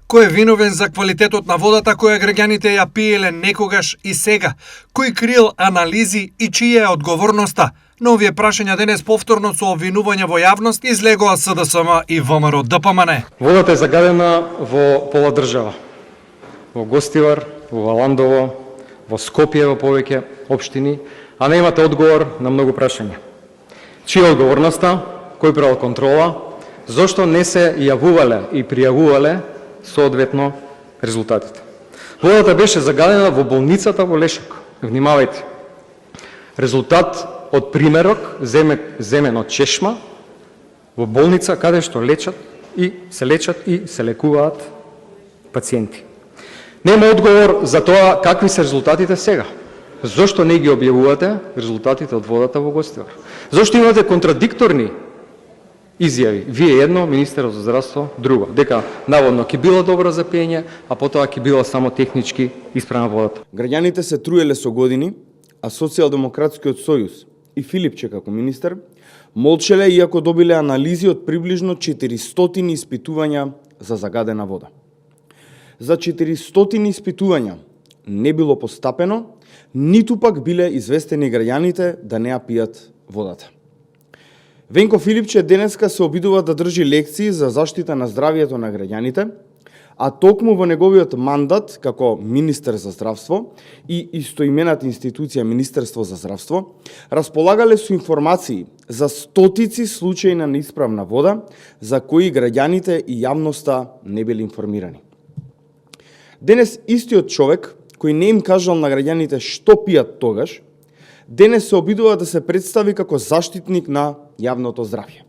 Кој е виновен за квалитетот на водата која граѓаните ја пиеле некогаш и сега? Кој крил анализи и чија е одговорноста? На овие прашања денес повторно со обвинување во јавност излегоа СДСМ и ВМРО ДПМН. Водата е загадена во пола држава. Во Гостивар, во Валандово, во Скопје, во повеќе општини, а немате одговор на многу прашања. Чија е одговорноста? Кој правил контрола? Зошто не се јавувале и пријавувале соодветно резултатите? Водата беше загадена во болницата во Лешек. Внимавајте. Резултат од примерок земен од чешма во болница каде што лечат и се лекуваат пациенти. Нема одговор за тоа какви се резултатите сега. Зошто не ги објавувате резултатите од водата во Гостивар? Зошто имате контрадикторни изјави? Вие едно, министерот за здравство друго. Дека наводно ќе било добро за пиење, а потоа ќе било само технички исправна водата. Граѓаните се труеле со години, а Социјалдемократскиот сојуз и Филипче како министер молчеле иако добиле анализи од приближно 400 испитувања за загадена вода. За 400 испитувања не било постапено, ниту пак биле известени граѓаните да не ја пијат водата. Венко Филипче денеска се обидува да држи лекции за заштита на здравието на граѓаните, а токму во неговиот мандат како министер за здравство и истоимената институција Министерство за здравство располагале со информации за стотици случаи на неисправна вода за кои граѓаните и јавноста не биле информирани. Денес истиот човек кој не им кажал на граѓаните што пијат тогаш, денес се обидува да се представи како заштитник на јавното здравје.